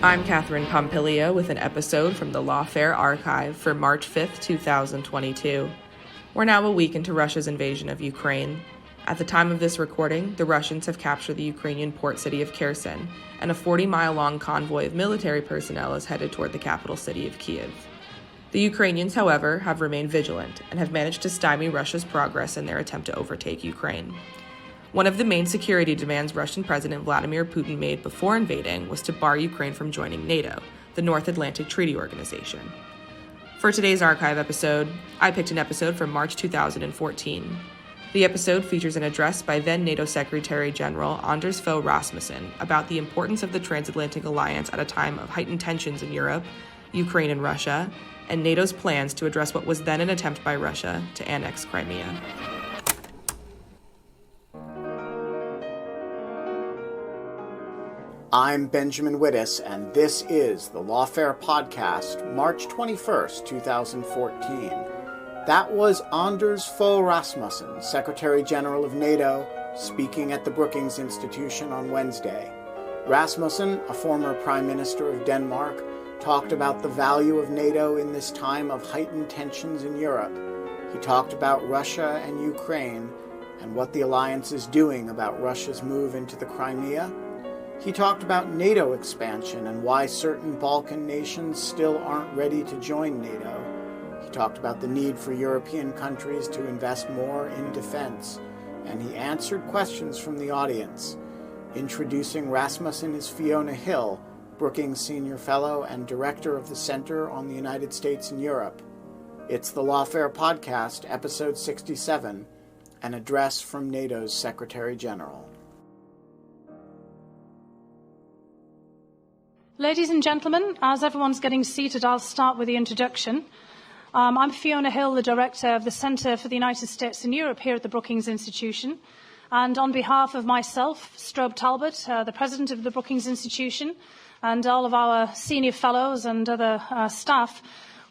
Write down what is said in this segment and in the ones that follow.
I'm Catherine Pompilio with an episode from the Lawfare archive for March 5th, 2022. We're now a week into Russia's invasion of Ukraine. At the time of this recording, the Russians have captured the Ukrainian port city of Kherson, and a 40-mile-long convoy of military personnel is headed toward the capital city of Kyiv. The Ukrainians, however, have remained vigilant and have managed to stymie Russia's progress in their attempt to overtake Ukraine. One of the main security demands Russian President Vladimir Putin made before invading was to bar Ukraine from joining NATO, the North Atlantic Treaty Organization. For today's archive episode, I picked an episode from March 2014. The episode features an address by then NATO Secretary General Anders Fogh Rasmussen about the importance of the transatlantic alliance at a time of heightened tensions in Europe, Ukraine and Russia, and NATO's plans to address what was then an attempt by Russia to annex Crimea. I'm Benjamin Wittes, and this is the Lawfare podcast, March 21st, 2014. That was Anders Fogh Rasmussen, Secretary General of NATO, speaking at the Brookings Institution on Wednesday. Rasmussen, a former Prime Minister of Denmark, talked about the value of NATO in this time of heightened tensions in Europe. He talked about Russia and Ukraine and what the alliance is doing about Russia's move into the Crimea. He talked about NATO expansion and why certain Balkan nations still aren't ready to join NATO. He talked about the need for European countries to invest more in defense, and he answered questions from the audience. Introducing Rasmussen is Fiona Hill, Brookings Senior Fellow and Director of the Center on the United States and Europe. It's the Lawfare Podcast, Episode 67, an address from NATO's Secretary General. Ladies and gentlemen, as everyone's getting seated, I'll start with the introduction. I'm Fiona Hill, the Director of the Centre for the United States and Europe here at the Brookings Institution. And on behalf of myself, Strobe Talbot, the President of the Brookings Institution, and all of our senior fellows and other staff,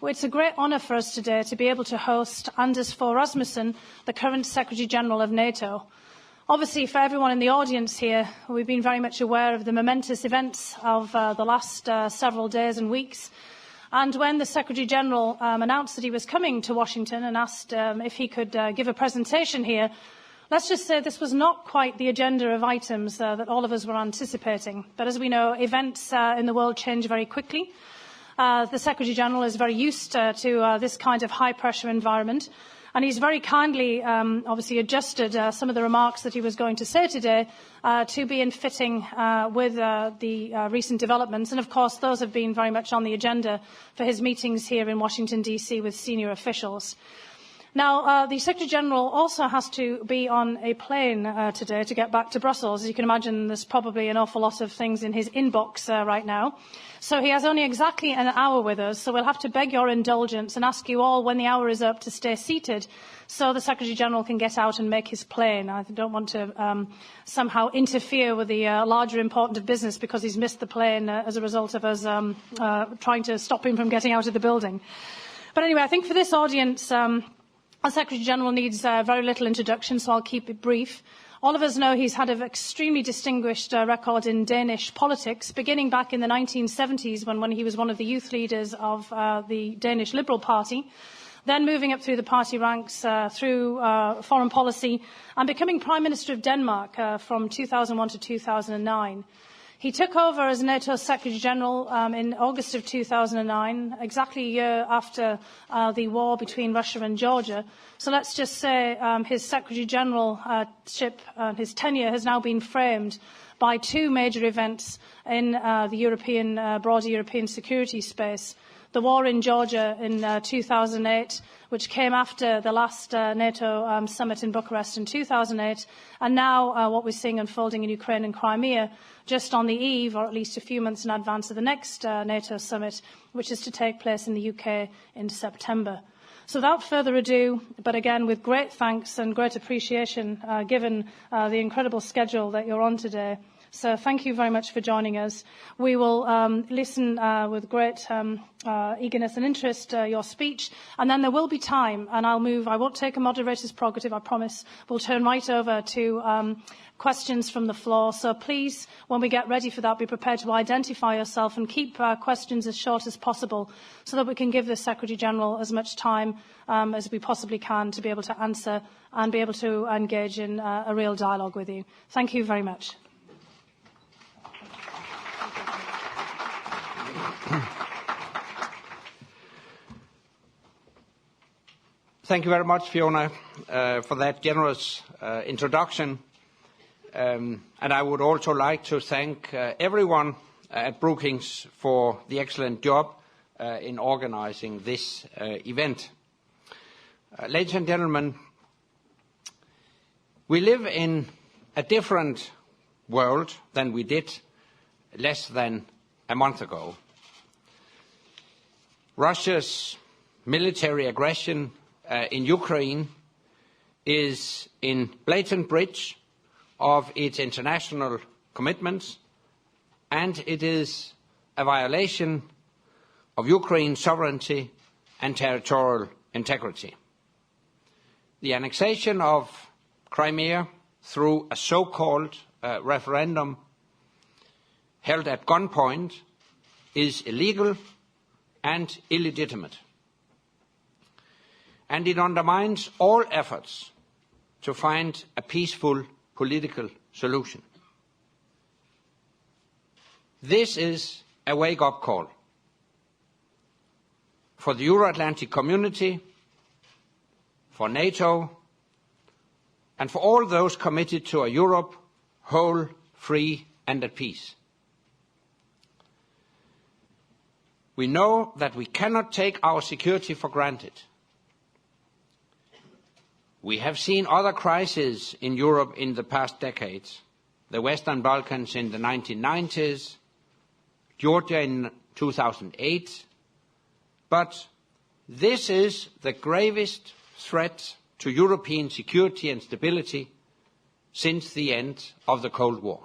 it's a great honour for us today to be able to host Anders Fogh Rasmussen, the current Secretary General of NATO. Obviously, for everyone in the audience here, we've been very much aware of the momentous events of the last several days and weeks. And when the Secretary-General announced that he was coming to Washington and asked if he could give a presentation here, let's just say this was not quite the agenda of items that all of us were anticipating. But as we know, events in the world change very quickly. The Secretary-General is very used to this kind of high-pressure environment. And he's very kindly, obviously, adjusted some of the remarks that he was going to say today to be in fitting with the recent developments. And, of course, those have been very much on the agenda for his meetings here in Washington, D.C. with senior officials. Now, the Secretary-General also has to be on a plane today to get back to Brussels. As you can imagine, there's probably an awful lot of things in his inbox right now. So he has only exactly an hour with us, so we'll have to beg your indulgence and ask you all, when the hour is up, to stay seated so the Secretary-General can get out and make his plane. I don't want to somehow interfere with the larger important of business because he's missed the plane as a result of us trying to stop him from getting out of the building. But anyway, I think for this audience, our Secretary-General needs very little introduction, so I'll keep it brief. All of us know he's had an extremely distinguished record in Danish politics, beginning back in the 1970s when he was one of the youth leaders of the Danish Liberal Party, then moving up through the party ranks through foreign policy and becoming Prime Minister of Denmark from 2001 to 2009. He took over as NATO Secretary General in August of 2009, exactly a year after the war between Russia and Georgia. So let's just say his Secretary Generalship, his tenure has now been framed by two major events in the broader European security space. The war in Georgia in 2008, which came after the last NATO summit in Bucharest in 2008, and now what we're seeing unfolding in Ukraine and Crimea, just on the eve, or at least a few months in advance of the next NATO summit, which is to take place in the UK in September. So without further ado, but again with great thanks and great appreciation given the incredible schedule that you're on today, So thank you very much for joining us. We will listen with great eagerness and interest your speech, and then there will be time, and I won't take a moderator's prerogative, I promise. We'll turn right over to questions from the floor. So please, when we get ready for that, be prepared to identify yourself and keep questions as short as possible so that we can give the Secretary-General as much time as we possibly can to be able to answer and be able to engage in a real dialogue with you. Thank you very much. Thank you very much, Fiona, for that generous introduction. And I would also like to thank everyone at Brookings for the excellent job in organizing this event. Ladies and gentlemen, we live in a different world than we did less than a month ago. Russia's military aggression in Ukraine is in blatant breach of its international commitments, and it is a violation of Ukraine's sovereignty and territorial integrity. The annexation of Crimea through a so-called referendum held at gunpoint is illegal and illegitimate. And it undermines all efforts to find a peaceful political solution. This is a wake-up call for the Euro-Atlantic community, for NATO, and for all those committed to a Europe whole, free, and at peace. We know that we cannot take our security for granted. We have seen other crises in Europe in the past decades, the Western Balkans in the 1990s, Georgia in 2008, but this is the gravest threat to European security and stability since the end of the Cold War.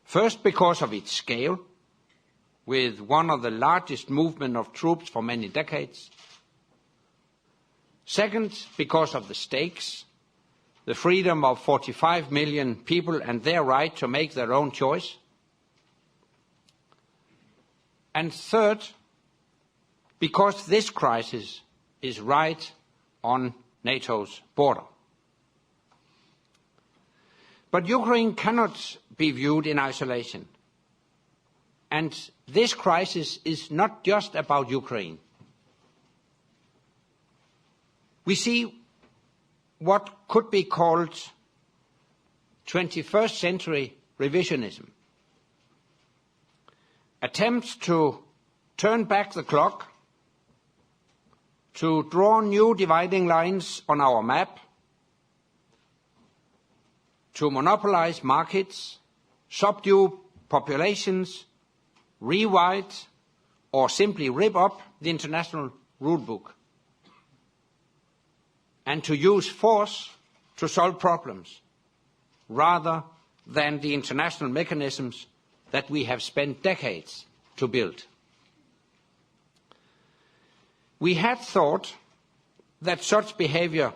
First, because of its scale, with one of the largest movements of troops for many decades. Second, because of the stakes, the freedom of 45 million people and their right to make their own choice. And third, because this crisis is right on NATO's border. But Ukraine cannot be viewed in isolation. And this crisis is not just about Ukraine. We see what could be called 21st century revisionism. Attempts to turn back the clock, to draw new dividing lines on our map, to monopolize markets, subdue populations, rewrite or simply rip up the international rulebook, and to use force to solve problems rather than the international mechanisms that we have spent decades to build. We had thought that such behavior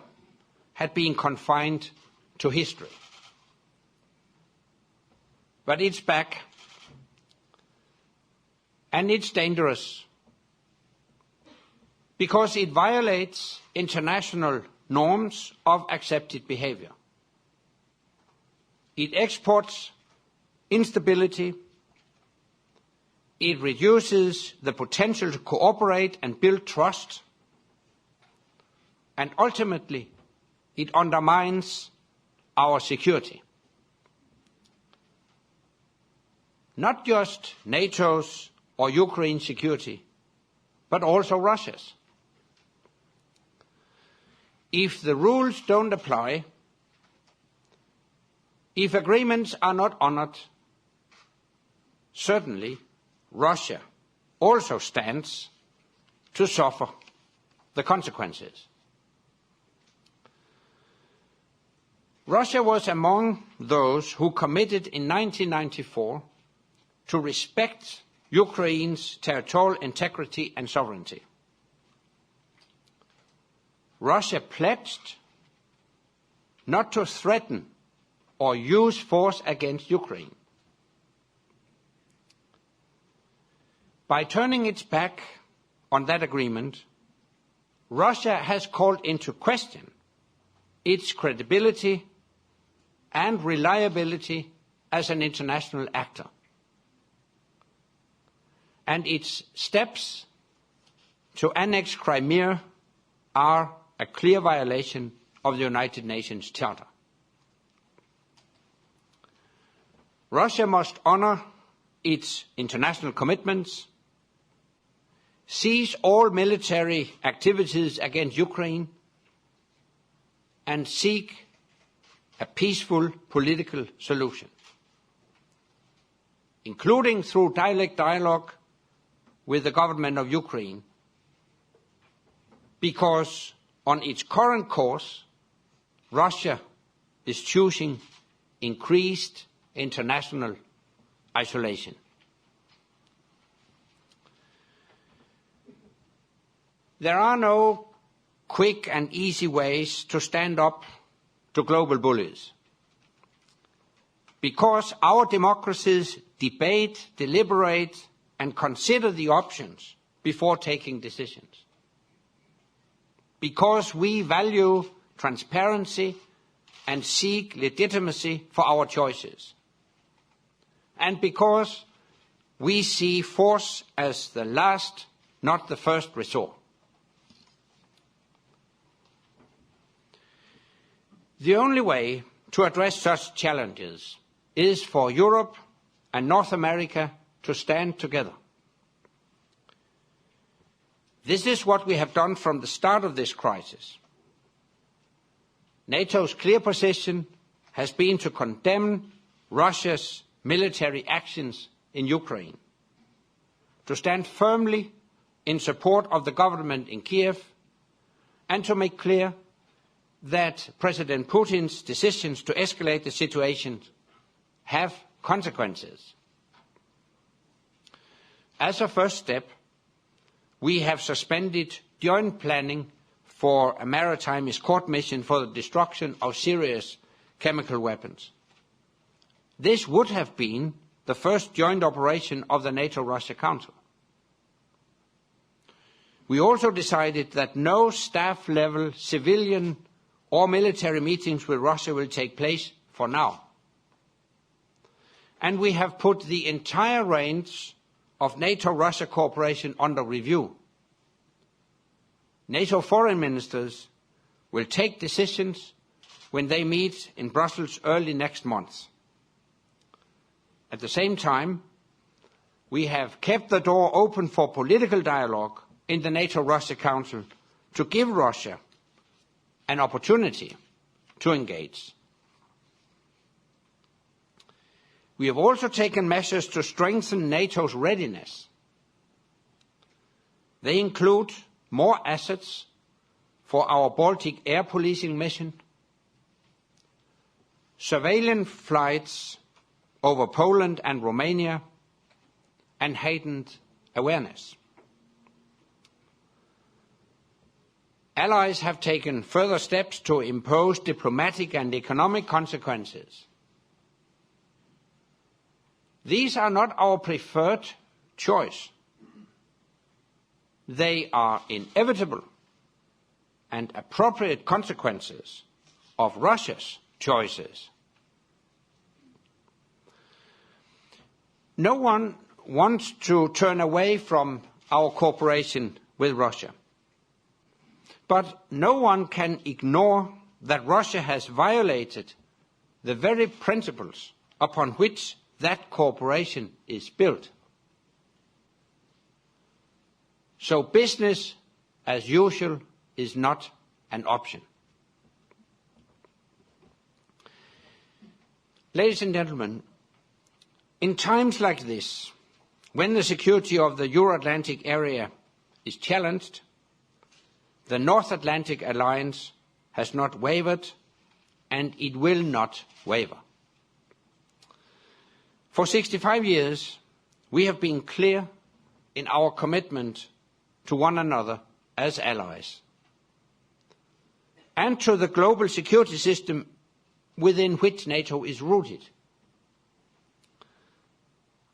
had been confined to history. But it's back, and it's dangerous because it violates international norms of accepted behavior. It exports instability. It reduces the potential to cooperate and build trust. And ultimately, it undermines our security. Not just NATO's or Ukraine's security, but also Russia's. If the rules don't apply, if agreements are not honored, certainly Russia also stands to suffer the consequences. Russia was among those who committed in 1994 to respect Ukraine's territorial integrity and sovereignty. Russia pledged not to threaten or use force against Ukraine. By turning its back on that agreement, Russia has called into question its credibility and reliability as an international actor. And its steps to annex Crimea are a clear violation of the United Nations Charter. Russia must honor its international commitments, cease all military activities against Ukraine, and seek a peaceful political solution, including through direct dialogue with the government of Ukraine, because on its current course, Russia is choosing increased international isolation. There are no quick and easy ways to stand up to global bullies, because our democracies debate, deliberate, and consider the options before taking decisions, because we value transparency and seek legitimacy for our choices, and because we see force as the last, not the first resort. The only way to address such challenges is for Europe and North America to stand together. This is what we have done from the start of this crisis. NATO's clear position has been to condemn Russia's military actions in Ukraine, to stand firmly in support of the government in Kiev, and to make clear that President Putin's decisions to escalate the situation have consequences. As a first step, we have suspended joint planning for a maritime escort mission for the destruction of serious chemical weapons. This would have been the first joint operation of the NATO-Russia Council. We also decided that no staff-level civilian or military meetings with Russia will take place for now. And we have put the entire range of NATO-Russia cooperation under review. NATO foreign ministers will take decisions when they meet in Brussels early next month. At the same time, we have kept the door open for political dialogue in the NATO-Russia Council to give Russia an opportunity to engage. We have also taken measures to strengthen NATO's readiness. They include more assets for our Baltic air policing mission, surveillance flights over Poland and Romania, and heightened awareness. Allies have taken further steps to impose diplomatic and economic consequences. These are not our preferred choice. They are inevitable and appropriate consequences of Russia's choices. No one wants to turn away from our cooperation with Russia. But no one can ignore that Russia has violated the very principles upon which that cooperation is built. So business as usual is not an option. Ladies and gentlemen, in times like this, when the security of the Euro-Atlantic area is challenged, the North Atlantic Alliance has not wavered and it will not waver. For 65 years, we have been clear in our commitment to one another as allies and to the global security system within which NATO is rooted.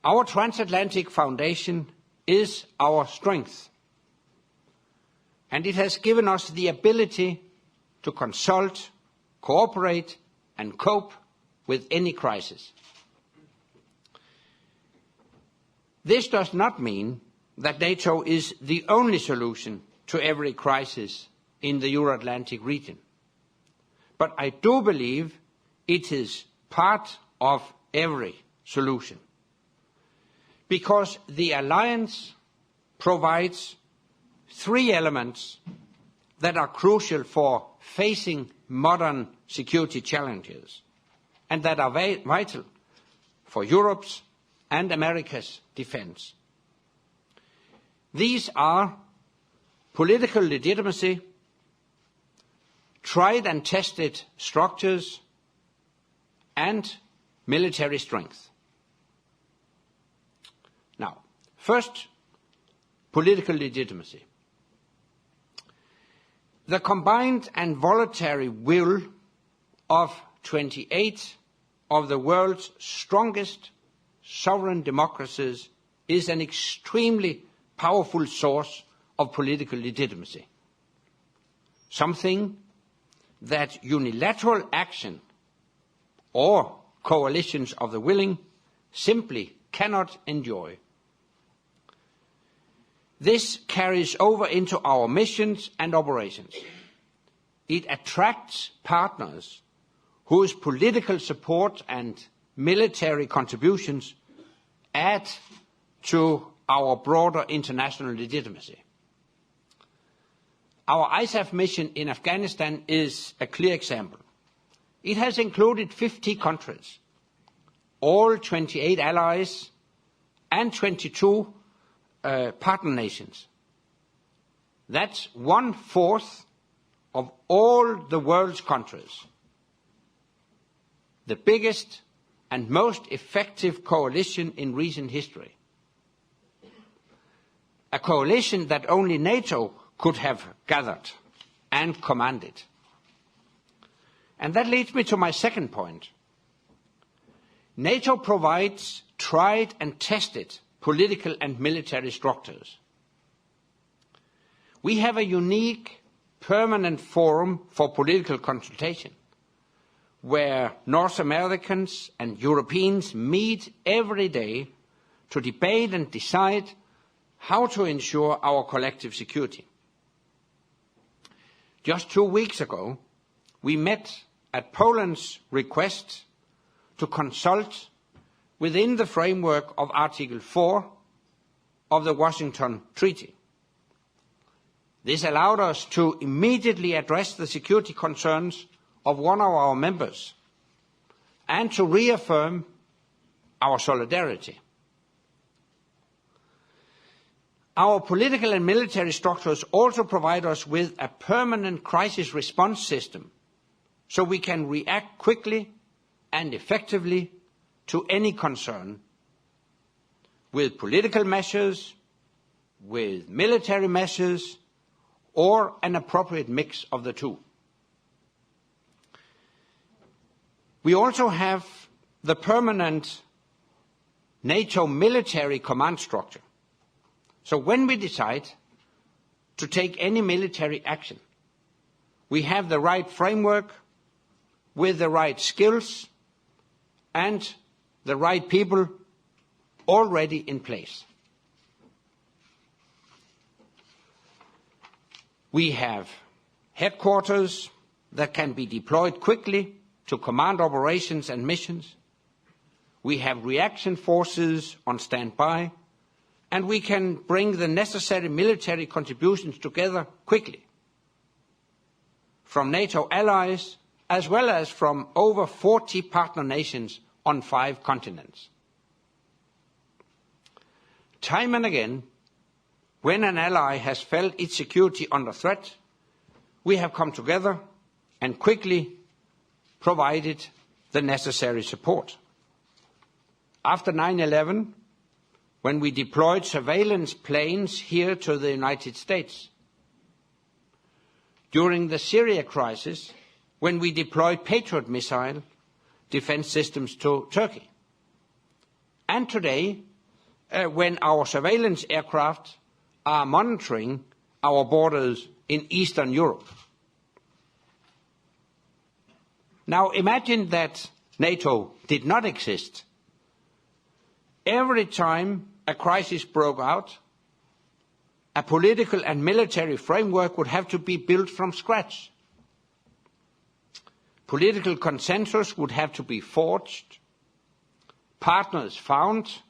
Our transatlantic foundation is our strength, and it has given us the ability to consult, cooperate, and cope with any crisis. This does not mean that NATO is the only solution to every crisis in the Euro-Atlantic region, but I do believe it is part of every solution, because the alliance provides three elements that are crucial for facing modern security challenges and that are vital for Europe's and America's defense. These are political legitimacy, tried and tested structures, and military strength. Now, first, political legitimacy. The combined and voluntary will of 28 of the world's strongest sovereign democracies is an extremely powerful source of political legitimacy, something that unilateral action or coalitions of the willing simply cannot enjoy. This carries over into our missions and operations. It attracts partners whose political support and military contributions add to our broader international legitimacy. Our ISAF mission in Afghanistan is a clear example. It has included 50 countries, all 28 allies and 22 partner nations. That's 1/4 of all the world's countries. The biggest and most effective coalition in recent history. A coalition that only NATO could have gathered and commanded. And that leads me to my second point. NATO provides tried and tested political and military structures. We have a unique permanent forum for political consultation, where North Americans and Europeans meet every day to debate and decide how to ensure our collective security. Just 2 weeks ago, we met at Poland's request to consult within the framework of Article 4 of the Washington Treaty. This allowed us to immediately address the security concerns of one of our members and to reaffirm our solidarity. Our political and military structures also provide us with a permanent crisis response system, so we can react quickly and effectively to any concern, with political measures, with military measures, or an appropriate mix of the two. We also have the permanent NATO military command structure. So when we decide to take any military action, we have the right framework with the right skills and the right people already in place. We have headquarters that can be deployed quickly to command operations and missions. We have reaction forces on standby, and we can bring the necessary military contributions together quickly from NATO allies as well as from over 40 partner nations on 5 continents. Time and again, when an ally has felt its security under threat, we have come together and quickly provided the necessary support. After 9/11, when we deployed surveillance planes here to the United States, during the Syria crisis, when we deployed Patriot missile defense systems to Turkey, and today, when our surveillance aircraft are monitoring our borders in Eastern Europe. Now imagine that NATO did not exist. Every time a crisis broke out, a political and military framework would have to be built from scratch. Political consensus would have to be forged, partners found,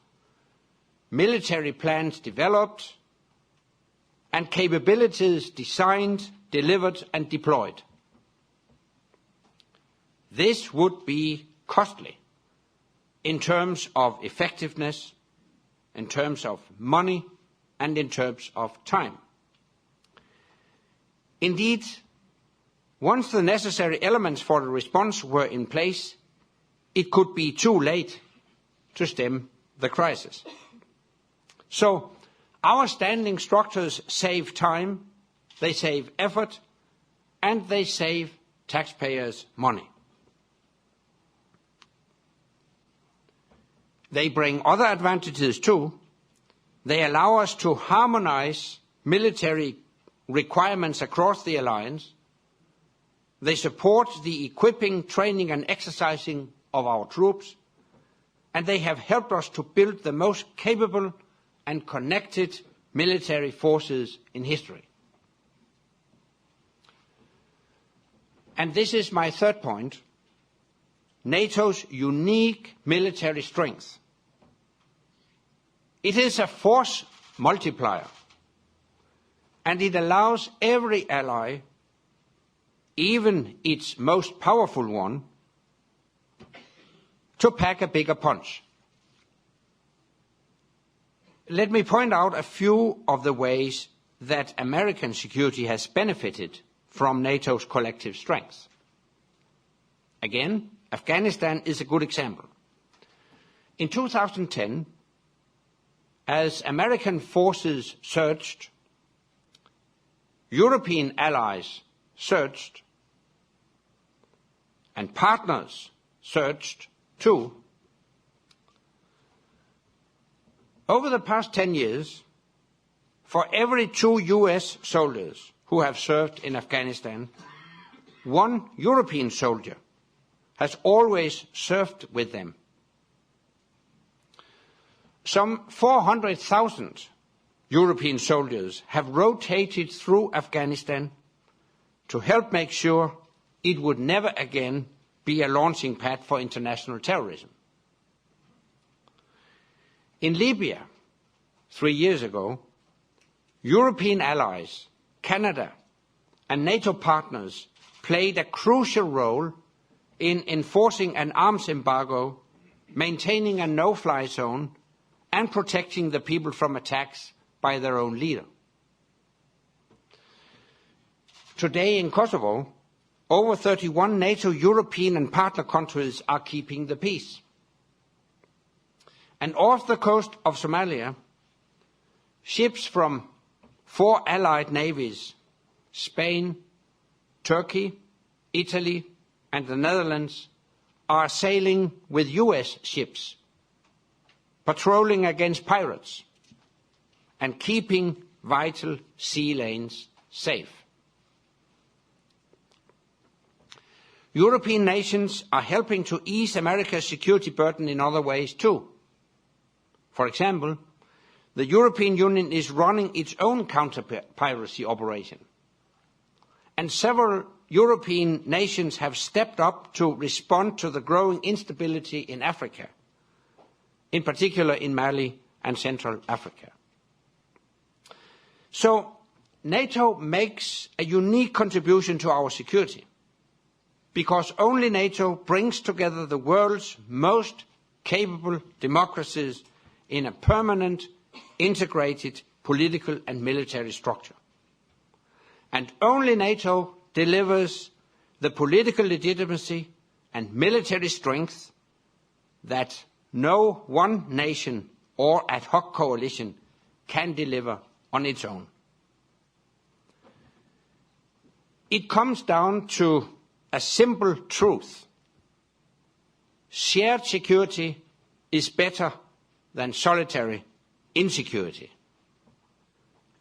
military plans developed, and capabilities designed, delivered, and deployed. This would be costly in terms of effectiveness, in terms of money, and in terms of time. Indeed, once the necessary elements for the response were in place, it could be too late to stem the crisis. So, our standing structures save time, they save effort, and they save taxpayers' money. They bring other advantages too. They allow us to harmonize military requirements across the alliance. They support the equipping, training, and exercising of our troops. And they have helped us to build the most capable and connected military forces in history. And this is my third point, NATO's unique military strength. It is a force multiplier, and it allows every ally, even its most powerful one, to pack a bigger punch. Let me point out a few of the ways that American security has benefited from NATO's collective strength. Again, Afghanistan is a good example. In 2010, as American forces surged, European allies surged, and partners surged too. Over the past 10 years, for every 2 US soldiers who have served in Afghanistan, 1 European soldier has always served with them. Some 400,000 European soldiers have rotated through Afghanistan to help make sure it would never again be a launching pad for international terrorism. In Libya, 3 years ago, European allies, Canada, and NATO partners played a crucial role in enforcing an arms embargo, maintaining a no-fly zone, and protecting the people from attacks by their own leader. Today in Kosovo, over 31 NATO, European and partner countries are keeping the peace. And off the coast of Somalia, ships from 4 allied navies, Spain, Turkey, Italy, and the Netherlands, are sailing with US ships, patrolling against pirates, and keeping vital sea lanes safe. European nations are helping to ease America's security burden in other ways too. For example, the European Union is running its own counter-piracy operation. And several European nations have stepped up to respond to the growing instability in Africa, in particular in Mali and Central Africa. So, NATO makes a unique contribution to our security, because only NATO brings together the world's most capable democracies in a permanent, integrated political and military structure. And only NATO delivers the political legitimacy and military strength that no one nation or ad hoc coalition can deliver on its own. It comes down to a simple truth. Shared security is better than solitary insecurity.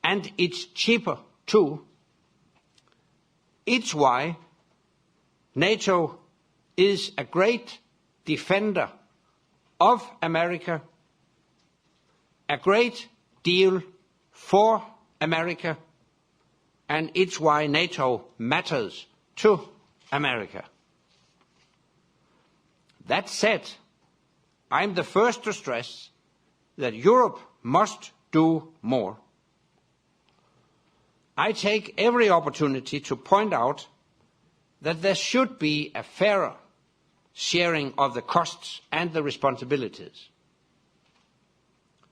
And it's cheaper too. It's why NATO is a great defender of America, a great deal for America, and it's why NATO matters to America. That said, I'm the first to stress that Europe must do more. I take every opportunity to point out that there should be a fairer sharing of the costs and the responsibilities,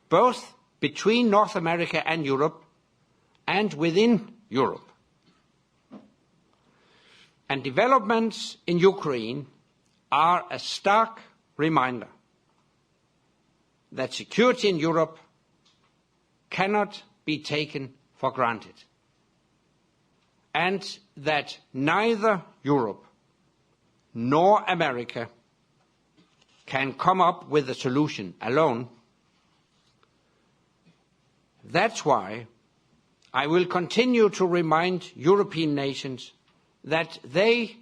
both between North America and Europe and within Europe. And developments in Ukraine are a stark reminder that security in Europe cannot be taken for granted, and that neither Europe nor America can come up with a solution alone. That's why I will continue to remind European nations that they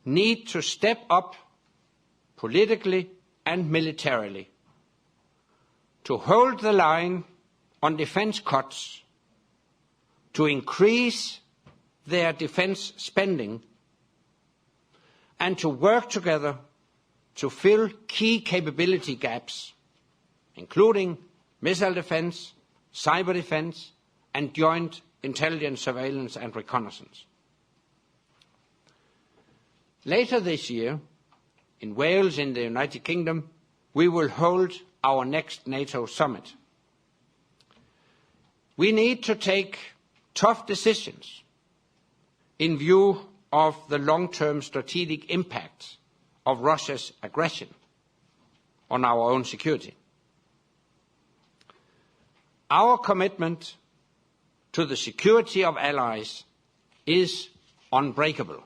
need to step up politically and militarily to hold the line on defense cuts, to increase their defense spending, and to work together to fill key capability gaps, including missile defense, cyber defense, and joint intelligence surveillance and reconnaissance. Later this year, in Wales, in the United Kingdom, we will hold our next NATO summit. We need to take tough decisions in view of the long-term strategic impact of Russia's aggression on our own security. Our commitment to the security of allies is unbreakable.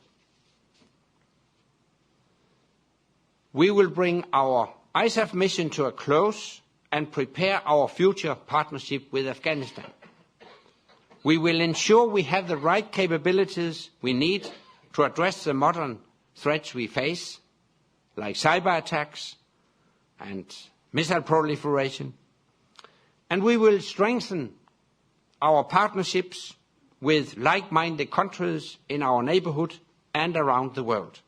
We will bring our ISAF mission to a close and prepare our future partnership with Afghanistan. We will ensure we have the right capabilities we need to address the modern threats we face, like cyber attacks and missile proliferation. And we will strengthen our partnerships with like-minded countries in our neighbourhood and around the world.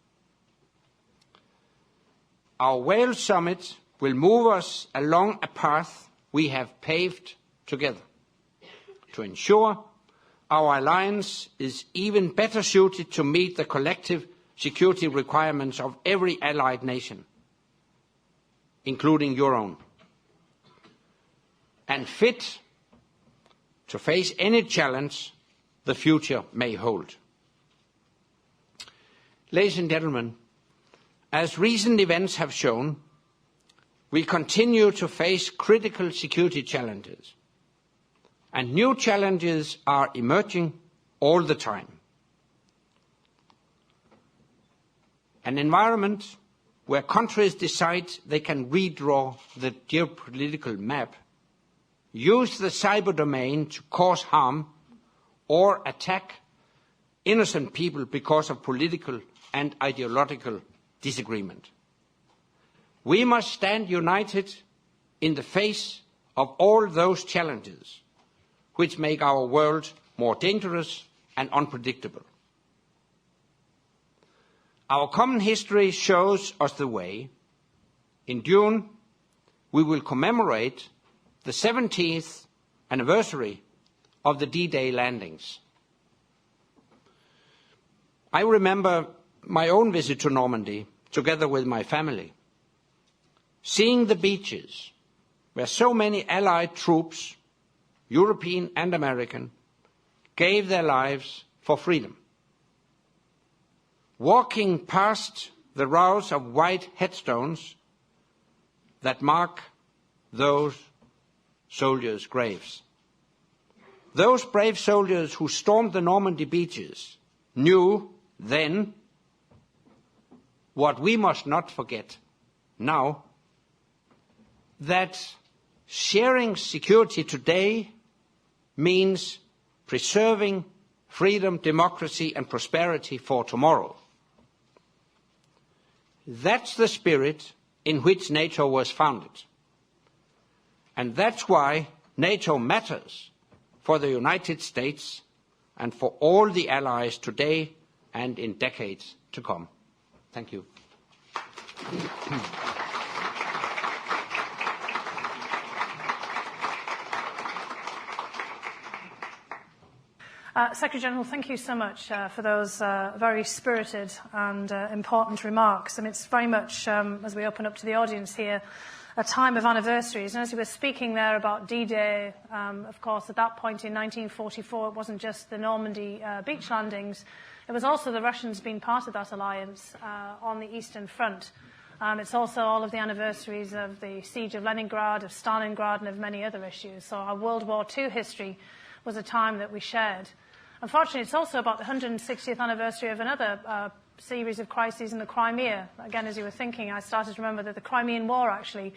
Our Wales Summit will move us along a path we have paved together to ensure our alliance is even better suited to meet the collective security requirements of every allied nation, including your own, and fit to face any challenge the future may hold. Ladies and gentlemen, as recent events have shown, we continue to face critical security challenges, and new challenges are emerging all the time. An environment where countries decide they can redraw the geopolitical map, use the cyber domain to cause harm, or attack innocent people because of political and ideological disagreement. We must stand united in the face of all those challenges which make our world more dangerous and unpredictable. Our common history shows us the way. In June, we will commemorate the 70th anniversary of the D-Day landings. I remember my own visit to Normandy, together with my family, seeing the beaches where so many Allied troops, European and American, gave their lives for freedom. Walking past the rows of white headstones that mark those soldiers' graves. Those brave soldiers who stormed the Normandy beaches knew then what we must not forget now, that sharing security today means preserving freedom, democracy, and prosperity for tomorrow. That's the spirit in which NATO was founded. And that's why NATO matters for the United States and for all the allies today and in decades to come. Thank you. Secretary General, thank you so much for those very spirited and important remarks. And it's very much, as we open up to the audience here, a time of anniversaries. And as you were speaking there about D-Day, of course, at that point in 1944, it wasn't just the Normandy beach landings. It was also the Russians being part of that alliance on the Eastern Front. It's also all of the anniversaries of the siege of Leningrad, of Stalingrad, and of many other issues. So our World War II history was a time that we shared. Unfortunately, it's also about the 160th anniversary of another series of crises in the Crimea. Again, as you were thinking, I started to remember that the Crimean War actually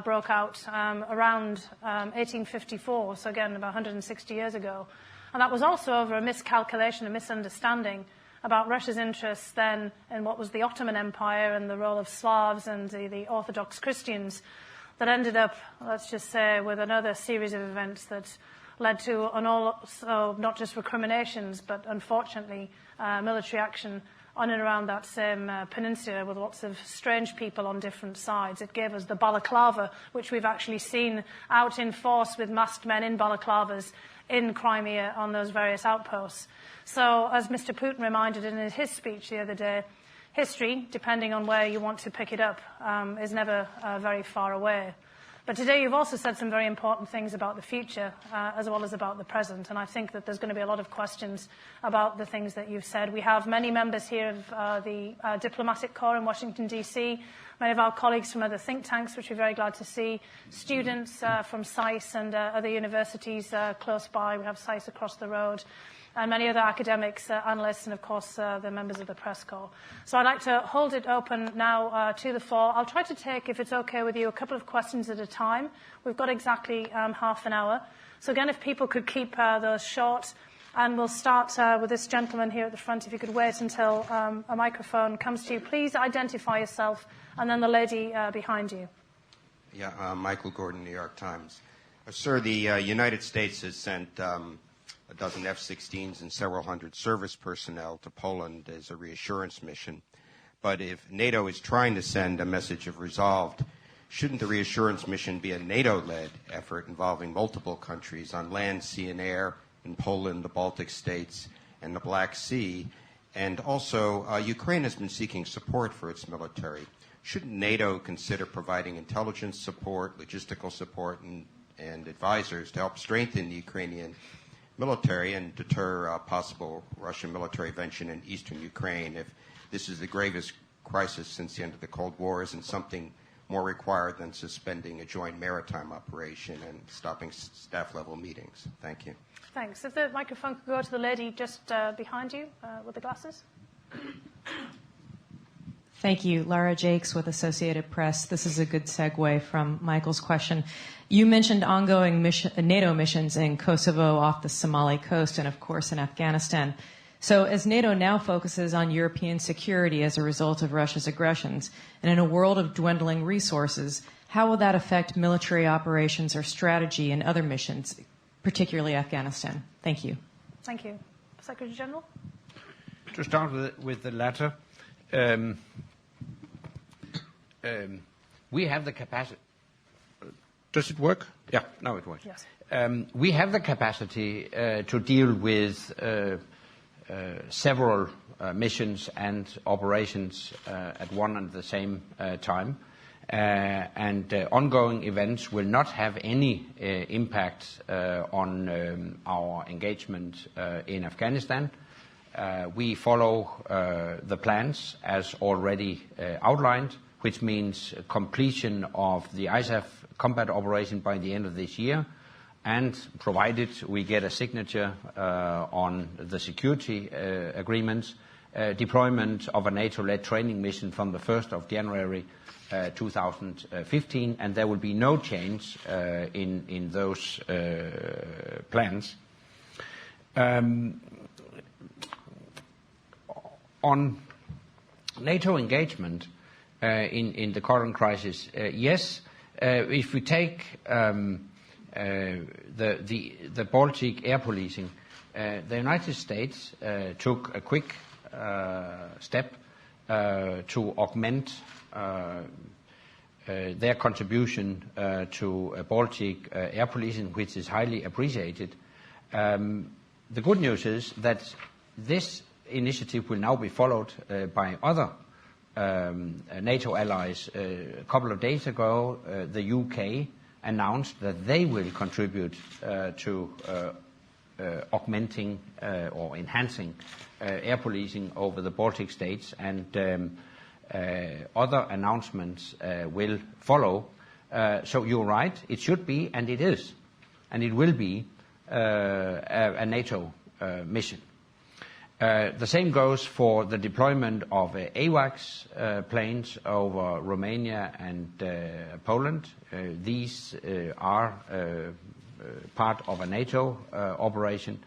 broke out around 1854, so again, about 160 years ago. And that was also over a miscalculation, a misunderstanding about Russia's interests then in what was the Ottoman Empire and the role of Slavs and the Orthodox Christians that ended up, let's just say, with another series of events that led to also not just recriminations, but unfortunately military action on and around that same peninsula with lots of strange people on different sides. It gave us the balaclava, which we've actually seen out in force with masked men in balaclavas in Crimea on those various outposts. So, as Mr. Putin reminded in his speech the other day, history, depending on where you want to pick it up, is never very far away. But today you've also said some very important things about the future as well as about the present. And I think that there's going to be a lot of questions about the things that you've said. We have many members here of the diplomatic corps in Washington, D.C., many of our colleagues from other think tanks, which we're very glad to see, students from CUSE and other universities close by. We have CUSE across the road. And many other academics, analysts, and of course the members of the press corps. So I'd like to hold it open now to the floor. I'll try to take, if it's okay with you, a couple of questions at a time. We've got exactly half an hour. So again, if people could keep those short. And we'll start with this gentleman here at the front. If you could wait until a microphone comes to you. Please identify yourself, and then the lady behind you. Yeah, Michael Gordon, New York Times. Sir, the United States has sent a dozen F-16s and several hundred service personnel to Poland as a reassurance mission. But if NATO is trying to send a message of resolve, shouldn't the reassurance mission be a NATO-led effort involving multiple countries on land, sea, and air in Poland, the Baltic states, and the Black Sea? And also, Ukraine has been seeking support for its military. Shouldn't NATO consider providing intelligence support, logistical support, and advisors to help strengthen the Ukrainian military and deter possible Russian military intervention in eastern Ukraine? If this is the gravest crisis since the end of the Cold War, isn't something more required than suspending a joint maritime operation and stopping staff-level meetings? Thank you. Thanks. If the microphone could go to the lady just behind you with the glasses. Thank you. Lara Jakes with Associated Press. This is a good segue from Michael's question. You mentioned ongoing NATO missions in Kosovo, off the Somali coast, and of course in Afghanistan. So as NATO now focuses on European security as a result of Russia's aggressions, and in a world of dwindling resources, how will that affect military operations or strategy in other missions, particularly Afghanistan? Thank you. Thank you. Secretary General? To start with the latter, we have the capacity. Does it work? Yeah, now it works. Yes. We have the capacity to deal with several missions and operations at one and the same time. And ongoing events will not have any impact on our engagement in Afghanistan. We follow the plans as already outlined, which means completion of the ISAF combat operation by the end of this year, and provided we get a signature on the security agreements, deployment of a NATO-led training mission from the 1st of January 2015, and there will be no change in those plans. On NATO engagement in the current crisis, yes, if we take the Baltic air policing, the United States took a quick step to augment their contribution to Baltic air policing, which is highly appreciated. The good news is that this initiative will now be followed by other NATO allies. A couple of days ago, the UK announced that they will contribute to augmenting or enhancing air policing over the Baltic states, and other announcements will follow. So you're right, it should be, and it is, and it will be a NATO mission. The same goes for the deployment of AWACS planes over Romania and Poland. These are part of a NATO operation.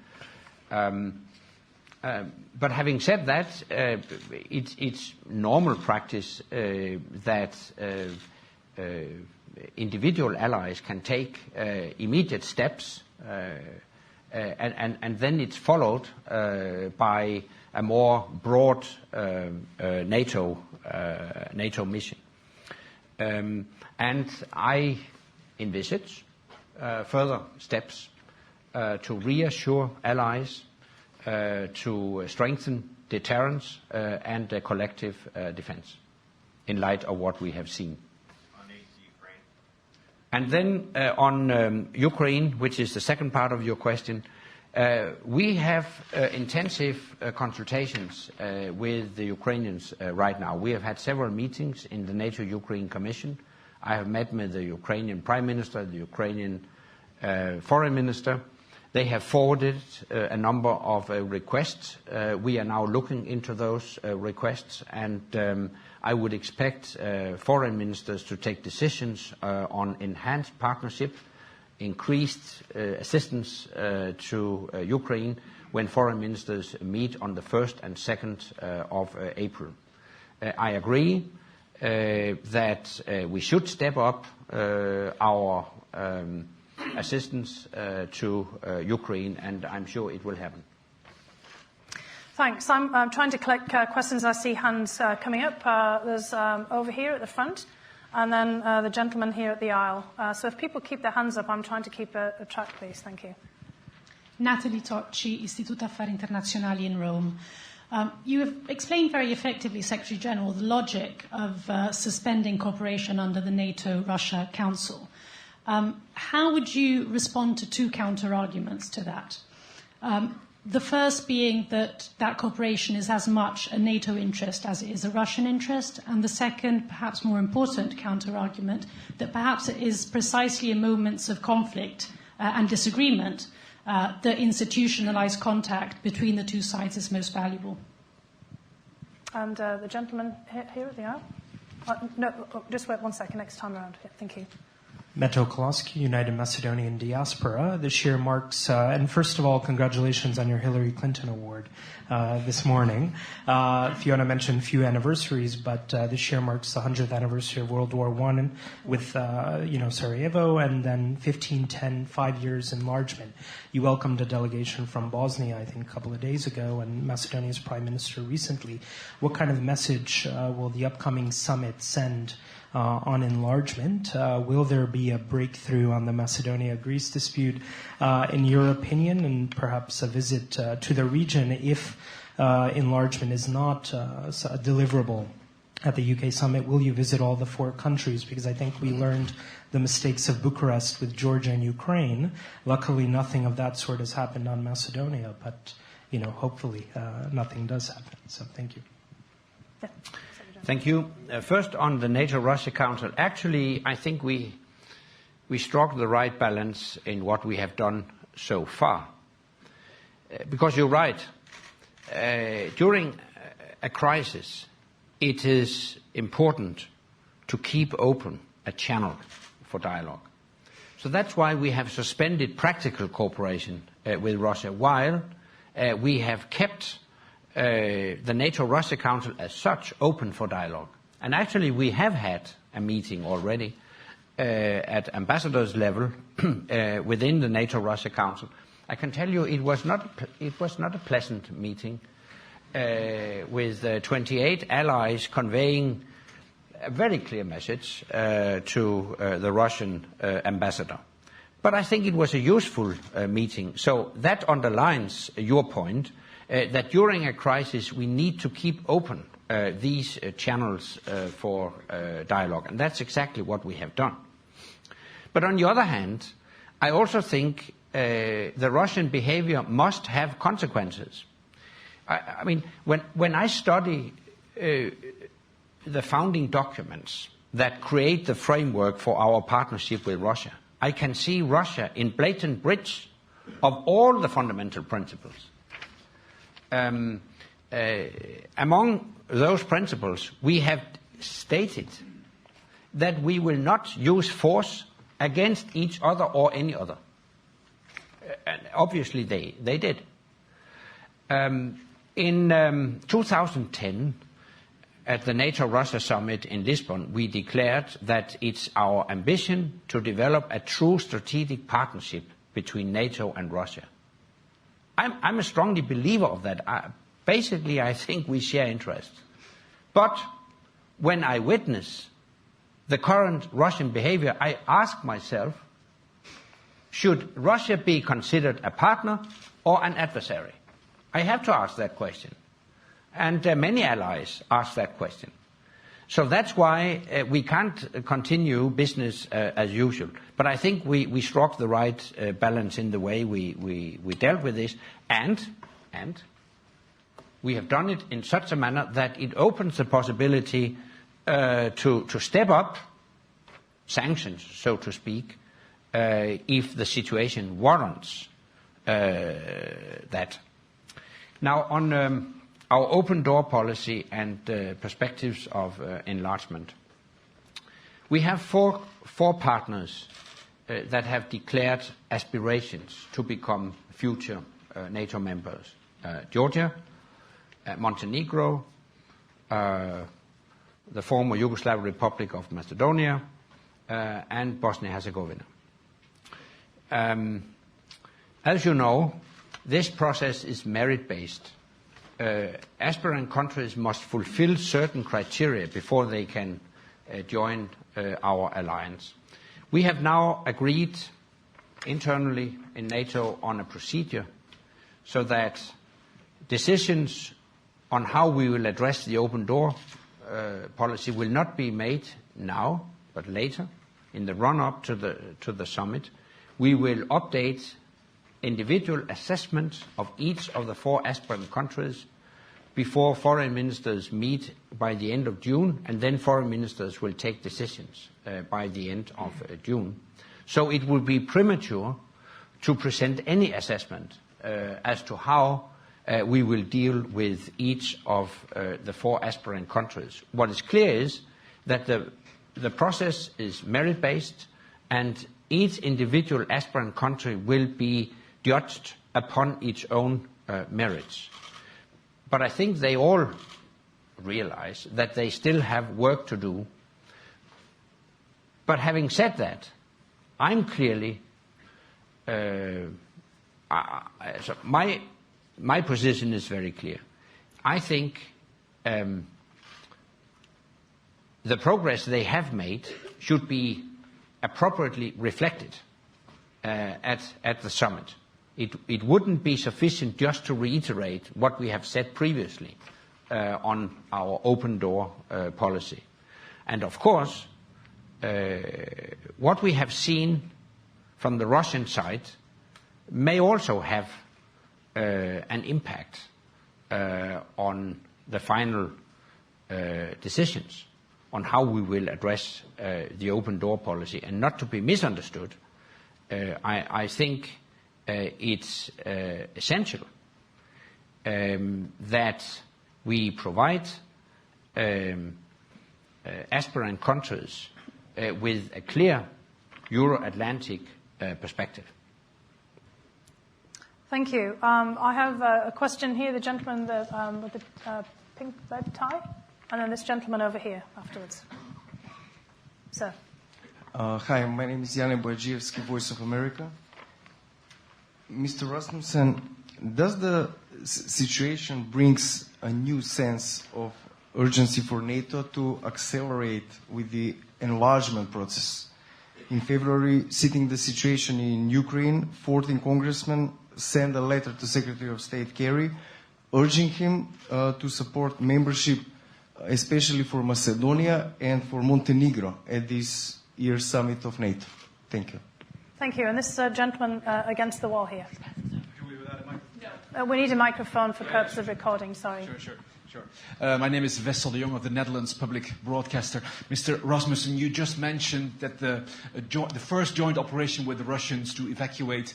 But having said that, it's normal practice that individual allies can take immediate steps, and then it's followed by a more broad NATO mission. And I envisage further steps to reassure allies, to strengthen deterrence and collective defense in light of what we have seen. And then on Ukraine, which is the second part of your question, we have intensive consultations with the Ukrainians right now. We have had several meetings in the NATO-Ukraine Commission. I have met with the Ukrainian Prime Minister, the Ukrainian Foreign Minister. They have forwarded a number of requests. We are now looking into those requests, and I would expect foreign ministers to take decisions on enhanced partnership, increased assistance to Ukraine when foreign ministers meet on the 1st and 2nd of April. I agree that we should step up our assistance to Ukraine, and I'm sure it will happen. Thanks. I'm trying to collect questions. I see hands coming up. There's over here at the front, and then the gentleman here at the aisle. So if people keep their hands up, I'm trying to keep a track, please. Thank you. Natalie Tocci, Istituto Affari Internazionali in Rome. You have explained very effectively, Secretary General, the logic of suspending cooperation under the NATO-Russia Council. How would you respond to two counter-arguments to that? The first being that cooperation is as much a NATO interest as it is a Russian interest, and the second, perhaps more important counter-argument, that perhaps it is precisely in moments of conflict and disagreement that institutionalized contact between the two sides is most valuable. And the gentleman here at the aisle? No, just wait 1 second, next time around. Yeah, thank you. Meto Koloski, United Macedonian Diaspora. This year marks, and first of all, congratulations on your Hillary Clinton Award this morning. Fiona mentioned a few anniversaries, but this year marks the 100th anniversary of World War I with, Sarajevo, and then 1510, 5 years enlargement. You welcomed a delegation from Bosnia, I think, a couple of days ago, and Macedonia's Prime Minister recently. What kind of message will the upcoming summit send on enlargement? Will there be a breakthrough on the Macedonia-Greece dispute, in your opinion, and perhaps a visit to the region if enlargement is not a deliverable at the UK summit? Will you visit all the 4 countries? Because I think we learned the mistakes of Bucharest with Georgia and Ukraine. Luckily, nothing of that sort has happened on Macedonia, but hopefully nothing does happen. So thank you. Yeah. Thank you. First, on the NATO-Russia Council, actually, I think we struck the right balance in what we have done so far. Because you're right, during a crisis, it is important to keep open a channel for dialogue. So that's why we have suspended practical cooperation with Russia, while we have kept the NATO-Russia Council as such open for dialogue. And actually we have had a meeting already at ambassadors level within the NATO-Russia Council. I can tell you it was not a pleasant meeting with 28 allies conveying a very clear message to the Russian ambassador. But I think it was a useful meeting. So that underlines your point that during a crisis we need to keep open these channels for dialogue. And that's exactly what we have done. But on the other hand, I also think the Russian behavior must have consequences. I mean, when I study the founding documents that create the framework for our partnership with Russia, I can see Russia in blatant breach of all the fundamental principles. Among those principles, we have stated that we will not use force against each other or any other. And obviously they did. In 2010, at the NATO-Russia Summit in Lisbon, we declared that it's our ambition to develop a true strategic partnership between NATO and Russia. I'm a strongly believer of that. Basically, I think we share interests. But when I witness the current Russian behavior, I ask myself, should Russia be considered a partner or an adversary? I have to ask that question. And many allies ask that question. So that's why we can't continue business as usual. But I think we struck the right balance in the way we dealt with this. And we have done it in such a manner that it opens the possibility to step up sanctions, so to speak, if the situation warrants that. Now, on our open door policy and perspectives of enlargement, we have four partners that have declared aspirations to become future NATO members: Georgia, Montenegro, the former Yugoslav Republic of Macedonia, and Bosnia-Herzegovina. As you know, this process is merit-based. Aspirant countries must fulfill certain criteria before they can join our alliance. We have now agreed internally in NATO on a procedure so that decisions on how we will address the open door policy will not be made now, but later, in the run-up to the summit. We will update individual assessments of each of the four aspirant countries before foreign ministers meet by the end of June, and then foreign ministers will take decisions by the end of June. So it would be premature to present any assessment as to how we will deal with each of the four aspirant countries. What is clear is that the process is merit-based, and each individual aspirant country will be judged upon its own merits. But I think they all realize that they still have work to do. But having said that, I'm clearly so my position is very clear. I think the progress they have made should be appropriately reflected at the summit. It wouldn't be sufficient just to reiterate what we have said previously on our open door policy. And of course, what we have seen from the Russian side may also have an impact on the final decisions on how we will address the open door policy. And not to be misunderstood, I think it's essential that we provide aspirant countries with a clear Euro-Atlantic perspective. Thank you. I have a question here, the gentleman with the pink red tie, and then this gentleman over here afterwards. Sir. Hi, my name is Jan Bojivsky, Voice of America. Mr. Rasmussen, does the situation brings a new sense of urgency for NATO to accelerate with the enlargement process? In February, citing the situation in Ukraine, 14 congressmen sent a letter to Secretary of State Kerry urging him to support membership, especially for Macedonia and for Montenegro at this year's summit of NATO. Thank you. Thank you. And this gentleman against the wall here. We need a microphone for purpose of recording, sorry. Sure. My name is Wessel de Jong of the Netherlands Public Broadcaster. Mr. Rasmussen, you just mentioned that the first joint operation with the Russians to evacuate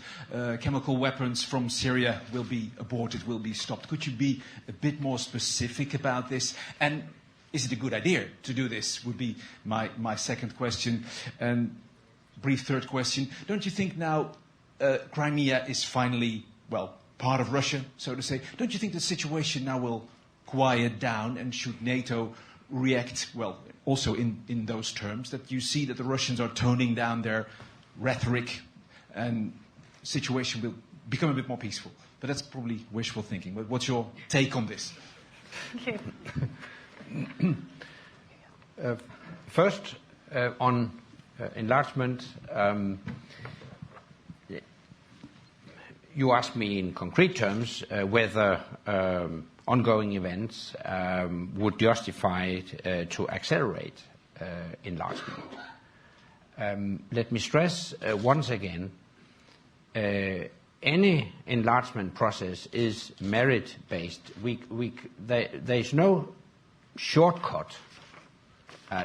chemical weapons from Syria will be aborted, will be stopped. Could you be a bit more specific about this? And is it a good idea to do this, would be my second question. And brief third question. Don't you think now Crimea is finally, well, part of Russia, so to say? Don't you think the situation now will quiet down, and should NATO react, well, also in those terms, that you see that the Russians are toning down their rhetoric and the situation will become a bit more peaceful? But that's probably wishful thinking. But what's your take on this? Thank you. First, on enlargement, you asked me in concrete terms whether ongoing events would justify it to accelerate enlargement. Let me stress once again, any enlargement process is merit-based. There is no shortcut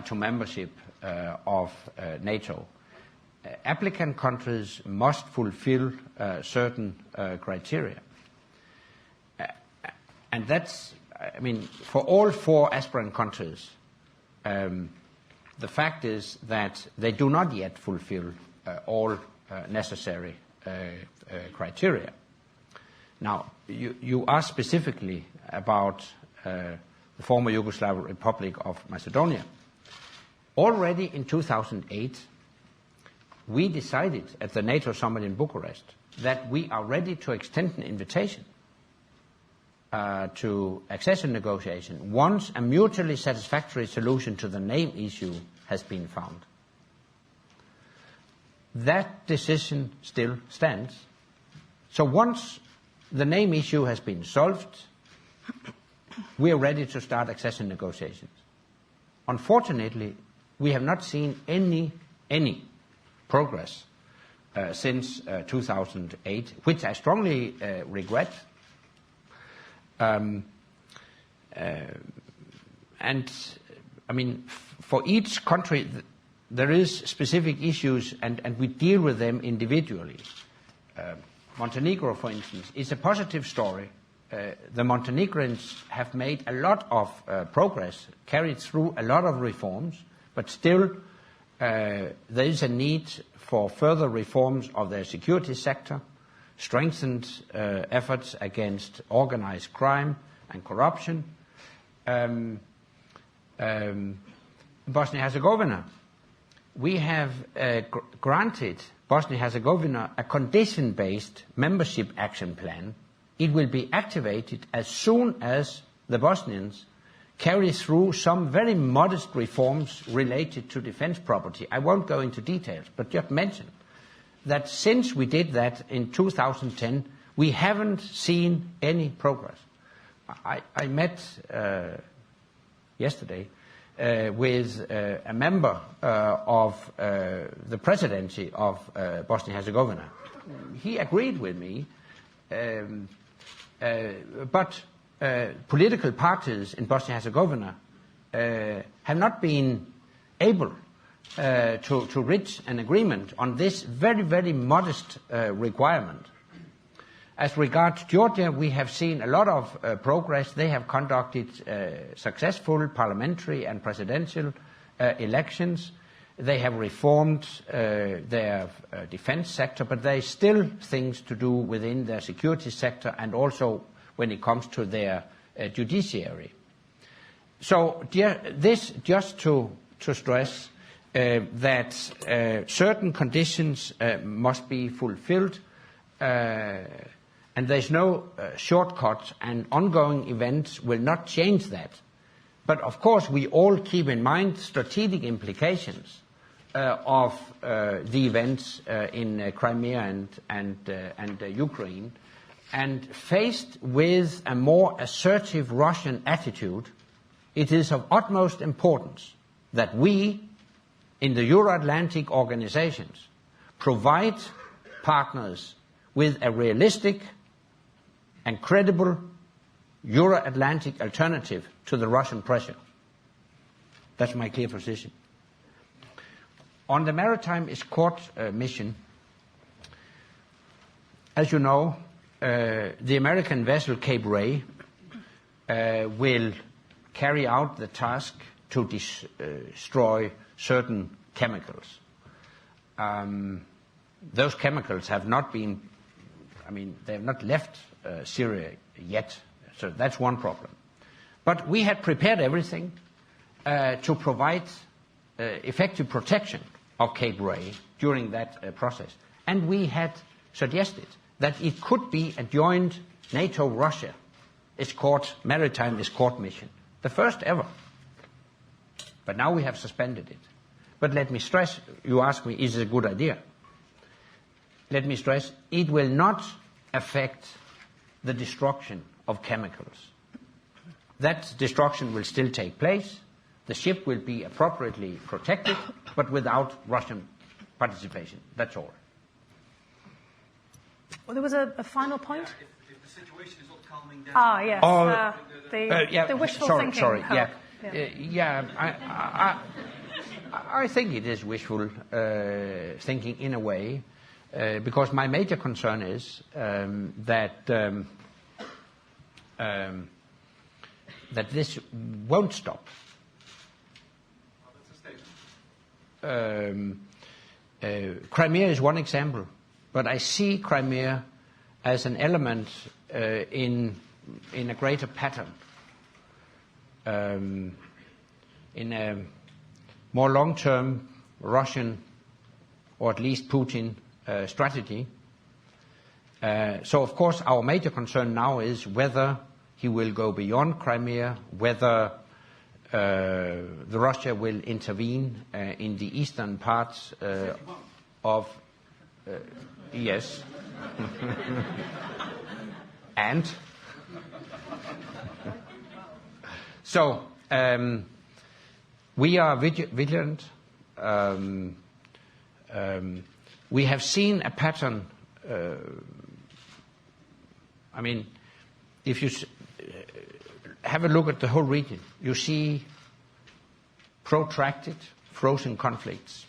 to membership of NATO. Applicant countries must fulfill certain criteria. And that's, I mean, for all four aspirant countries, the fact is that they do not yet fulfill all necessary criteria. Now, you asked specifically about the former Yugoslav Republic of Macedonia. Already in 2008, we decided at the NATO Summit in Bucharest that we are ready to extend an invitation to accession negotiation once a mutually satisfactory solution to the name issue has been found. That decision still stands. So once the name issue has been solved, we are ready to start accession negotiations. Unfortunately, we have not seen any progress since 2008, which I strongly regret. And I mean, for each country, there is specific issues, and we deal with them individually. Montenegro, for instance, is a positive story. The Montenegrins have made a lot of progress, carried through a lot of reforms, but still there is a need for further reforms of their security sector, strengthened efforts against organized crime and corruption. Bosnia-Herzegovina, we have granted Bosnia-Herzegovina a condition-based membership action plan. It will be activated as soon as the Bosnians carry through some very modest reforms related to defense property. I won't go into details, but just mention that since we did that in 2010, we haven't seen any progress. I met yesterday with a member of the presidency of Bosnia-Herzegovina. He agreed with me But political parties in Bosnia-Herzegovina have not been able to reach an agreement on this very, very modest requirement. As regards Georgia, we have seen a lot of progress. They have conducted successful parliamentary and presidential elections. They have reformed their defense sector, but there is still things to do within their security sector and also when it comes to their judiciary. So this just to stress that certain conditions must be fulfilled, and there's no shortcuts, and ongoing events will not change that. But of course, we all keep in mind strategic implications of the events in Crimea and Ukraine. And faced with a more assertive Russian attitude, it is of utmost importance that we, in the Euro-Atlantic organizations, provide partners with a realistic and credible Euro-Atlantic alternative to the Russian pressure. That's my clear position. On the maritime escort mission, as you know, the American vessel Cape Ray will carry out the task to destroy certain chemicals. Those chemicals have not been, they have not left Syria yet, so that's one problem. But we had prepared everything to provide effective protection of Cape Ray during that process. And we had suggested that it could be a joint NATO-Russia maritime escort mission, the first ever. But now we have suspended it. But let me stress, you ask me, is it a good idea? Let me stress, it will not affect the destruction of chemicals. That destruction will still take place. The ship will be appropriately protected, but without Russian participation. That's all. Well, there was a final point. Yeah, if the situation is not calming down. Yes. The wishful thinking. Sorry. I think it is wishful thinking in a way, because my major concern is that this won't stop. Crimea is one example, but I see Crimea as an element in a greater pattern, in a more long-term Russian, or at least Putin, strategy. So, of course, our major concern now is whether he will go beyond Crimea, whether Russia will intervene in the eastern parts of... yes. And? So, we are vigilant. We have seen a pattern. If you have a look at the whole region, you see protracted, frozen conflicts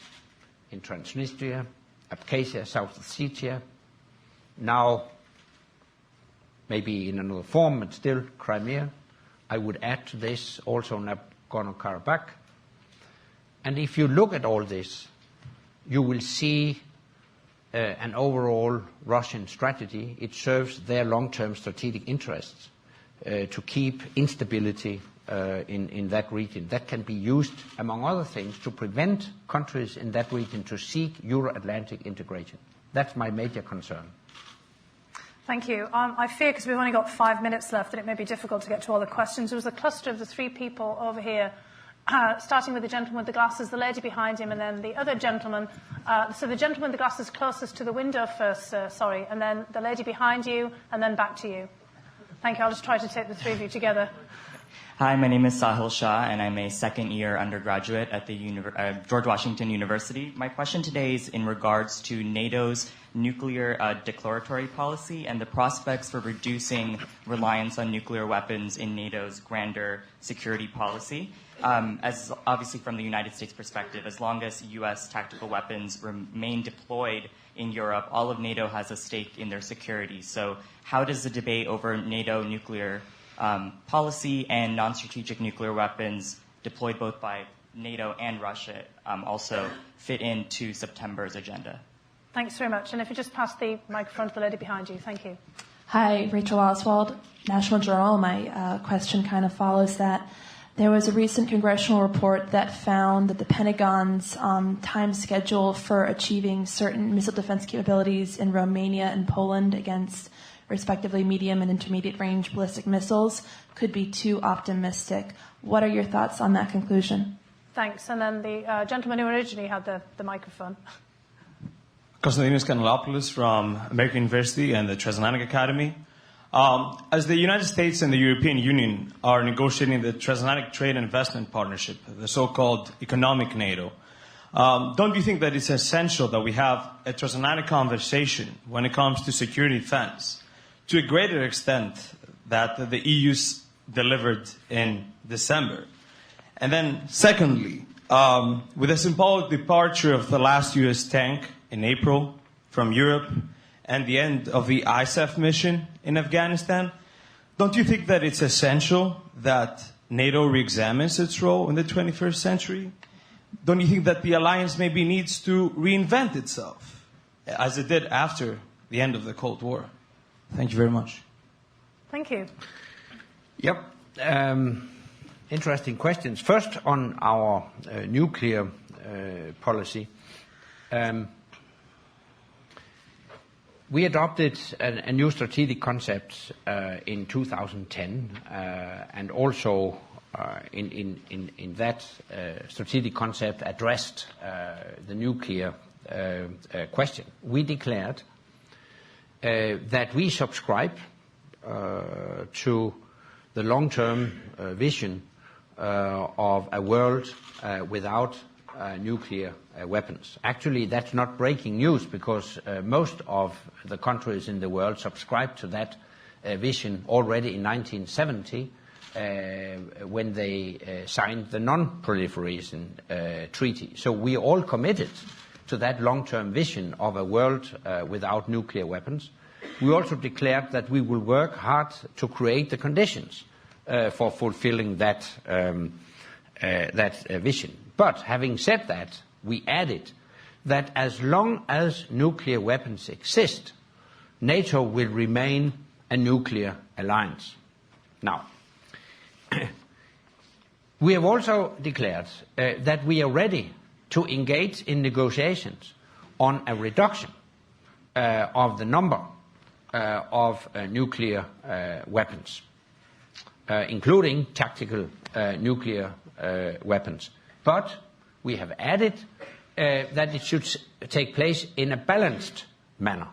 in Transnistria, Abkhazia, South Ossetia, now maybe in another form, but still Crimea. I would add to this also Nagorno-Karabakh. And if you look at all this, you will see an overall Russian strategy. It serves their long-term strategic interests to keep instability in that region. That can be used, among other things, to prevent countries in that region to seek Euro-Atlantic integration. That's my major concern. Thank you. I fear, because we've only got 5 minutes left, that it may be difficult to get to all the questions. There was a cluster of the three people over here, starting with the gentleman with the glasses, the lady behind him, and then the other gentleman. So the gentleman with the glasses closest to the window first, sorry, and then the lady behind you, and then back to you. Thank you. I'll just try to take the three of you together. Hi, my name is Sahil Shah, and I'm a second-year undergraduate at the George Washington University. My question today is in regards to NATO's nuclear declaratory policy and the prospects for reducing reliance on nuclear weapons in NATO's grander security policy. As obviously from the United States perspective, as long as U.S. tactical weapons remain deployed in Europe, all of NATO has a stake in their security. So how does the debate over NATO nuclear policy and non-strategic nuclear weapons deployed both by NATO and Russia also fit into September's agenda? Thanks very much. And if you just pass the microphone to the lady behind you. Thank you. Hi, Rachel Oswald, National Journal. My question kind of follows that. There was a recent congressional report that found that the Pentagon's time schedule for achieving certain missile defense capabilities in Romania and Poland against respectively medium and intermediate range ballistic missiles could be too optimistic. What are your thoughts on that conclusion? Thanks. And then the gentleman who originally had the microphone. Konstantinos Kanelopoulos from American University and the Transatlantic Academy. As the United States and the European Union are negotiating the Transatlantic Trade and Investment Partnership, the so-called Economic Nato, don't you think that it's essential that we have a transatlantic conversation when it comes to security defense to a greater extent that the EU's delivered in December? And then secondly, with the symbolic departure of the last US tank in April from Europe and the end of the ISAF mission in Afghanistan, don't you think that it's essential that NATO re-examines its role in the 21st century? Don't you think that the alliance maybe needs to reinvent itself, as it did after the end of the Cold War? Thank you very much. Thank you. Yep. Interesting questions. First, on our nuclear policy. We adopted a new strategic concept in 2010, and also in that strategic concept addressed the nuclear question. We declared that we subscribe to the long-term vision of a world without nuclear weapons. Actually, that's not breaking news, because most of the countries in the world subscribed to that vision already in 1970 when they signed the Non-Proliferation Treaty. So we are all committed to that long-term vision of a world without nuclear weapons. We also declared that we will work hard to create the conditions for fulfilling that vision. But having said that, we added that as long as nuclear weapons exist, NATO will remain a nuclear alliance. Now, we have also declared that we are ready to engage in negotiations on a reduction of the number of nuclear weapons, including tactical nuclear weapons. But we have added that it should take place in a balanced manner.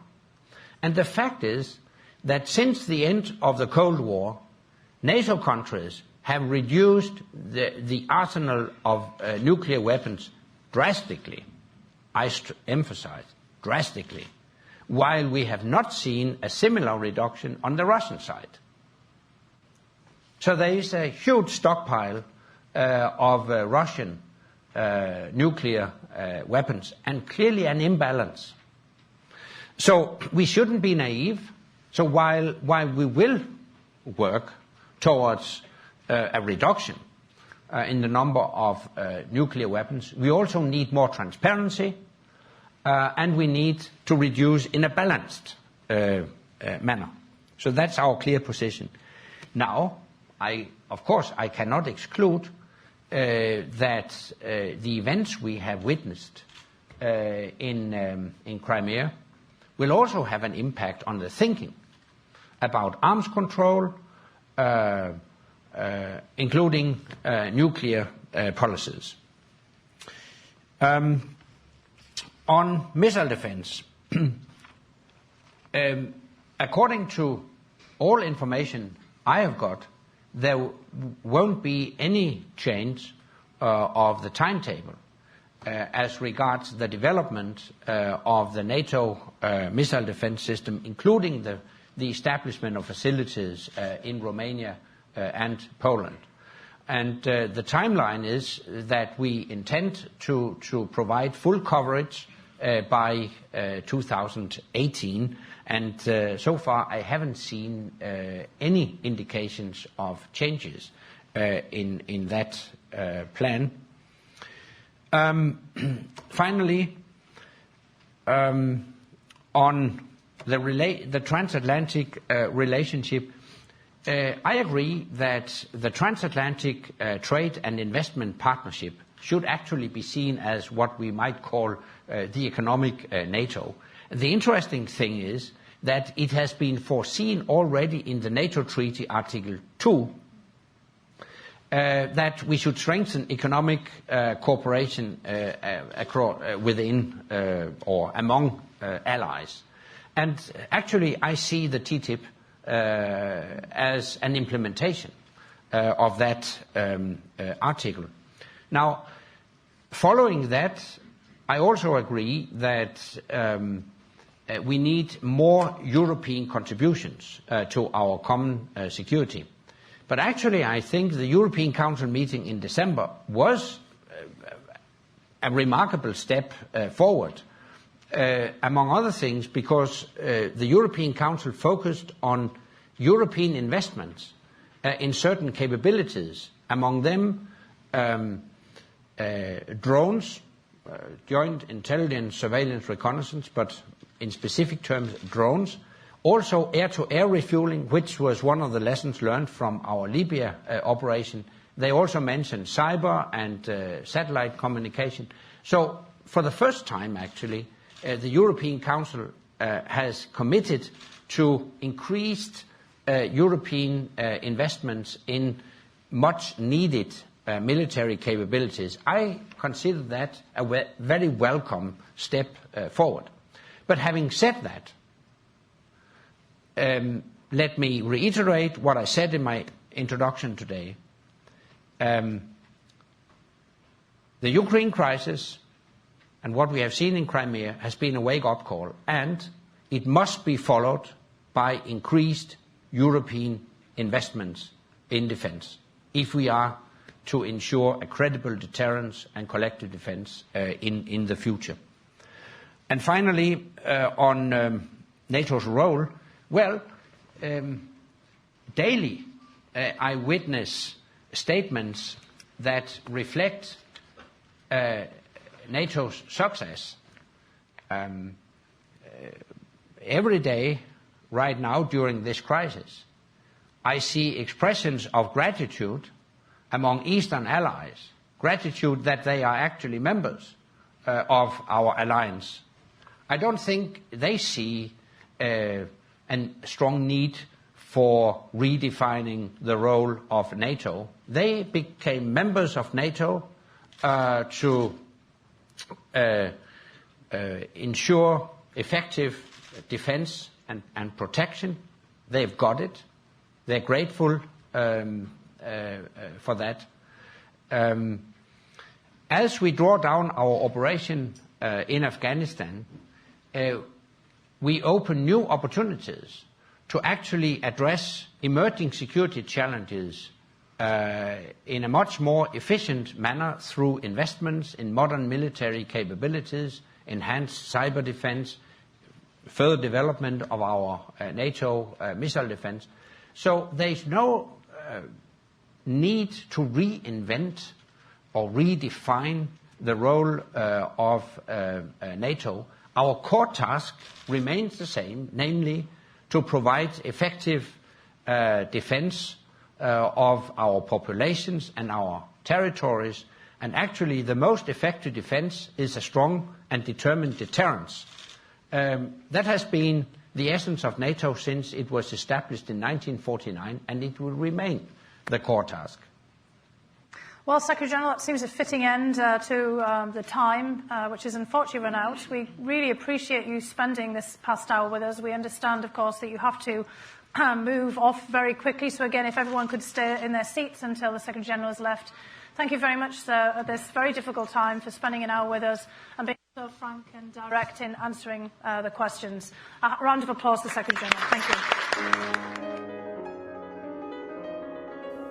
And the fact is that since the end of the Cold War, NATO countries have reduced the arsenal of nuclear weapons drastically. I emphasize, drastically, while we have not seen a similar reduction on the Russian side. So there is a huge stockpile of Russian nuclear weapons, and clearly an imbalance. So we shouldn't be naive. So while we will work towards a reduction in the number of nuclear weapons, we also need more transparency, and we need to reduce in a balanced manner. So that's our clear position. Now, of course, I cannot exclude that the events we have witnessed in Crimea will also have an impact on the thinking about arms control, including nuclear policies. On missile defense, according to all information I have got, there won't be any change of the timetable as regards the development of the NATO missile defense system, including the establishment of facilities in Romania and Poland. And the timeline is that we intend to provide full coverage by 2018, and so far I haven't seen any indications of changes in that plan. Finally, on the transatlantic relationship, I agree that the transatlantic trade and investment partnership should actually be seen as what we might call the economic NATO. The interesting thing is that it has been foreseen already in the NATO Treaty Article 2 that we should strengthen economic cooperation within or among allies. And actually I see the TTIP as an implementation of that article. Now, following that, I also agree that we need more European contributions to our common security. But actually, I think the European Council meeting in December was a remarkable step forward, among other things, because the European Council focused on European investments in certain capabilities, among them drones, joint intelligence, surveillance, reconnaissance, but in specific terms drones, also air-to-air refueling, which was one of the lessons learned from our Libya operation. They also mentioned cyber and satellite communication. So for the first time, actually, the European Council has committed to increased European investments in much needed military capabilities. I consider that a very welcome step forward. But having said that, let me reiterate what I said in my introduction today. The Ukraine crisis and what we have seen in Crimea has been a wake-up call, and it must be followed by increased European investments in defense if we are to ensure a credible deterrence and collective defense in the future. And finally, on NATO's role, well, daily I witness statements that reflect NATO's success. Every day right now during this crisis, I see expressions of gratitude among Eastern allies, gratitude that they are actually members of our alliance. I don't think they see a strong need for redefining the role of NATO. They became members of NATO to ensure effective defense and protection. They've got it. They're grateful for that. As we draw down our operation in Afghanistan, we open new opportunities to actually address emerging security challenges in a much more efficient manner through investments in modern military capabilities, enhanced cyber defense, further development of our NATO missile defense. So there's no need to reinvent or redefine the role of NATO. Our core task remains the same, namely to provide effective defense of our populations and our territories. And actually the most effective defense is a strong and determined deterrence. That has been the essence of NATO since it was established in 1949, and it will remain the core task. Well, Secretary General, that seems a fitting end to the time, which is unfortunately run out. We really appreciate you spending this past hour with us. We understand, of course, that you have to move off very quickly. So again, if everyone could stay in their seats until the Secretary General has left. Thank you very much, sir, at this very difficult time for spending an hour with us and being so frank and direct in answering the questions. A round of applause to the Secretary General. Thank you.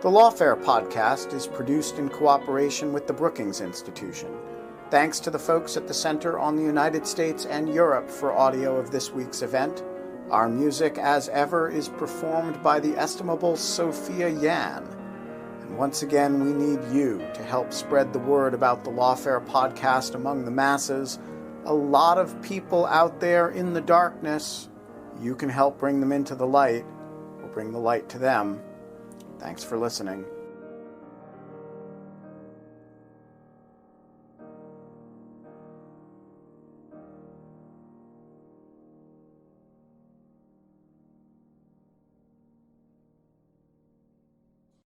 The Lawfare podcast is produced in cooperation with the Brookings Institution. Thanks to the folks at the Center on the United States and Europe for audio of this week's event. Our music, as ever, is performed by the estimable Sophia Yan. And once again, we need you to help spread the word about the Lawfare podcast among the masses. A lot of people out there in the darkness. You can help bring them into the light, or bring the light to them. Thanks for listening.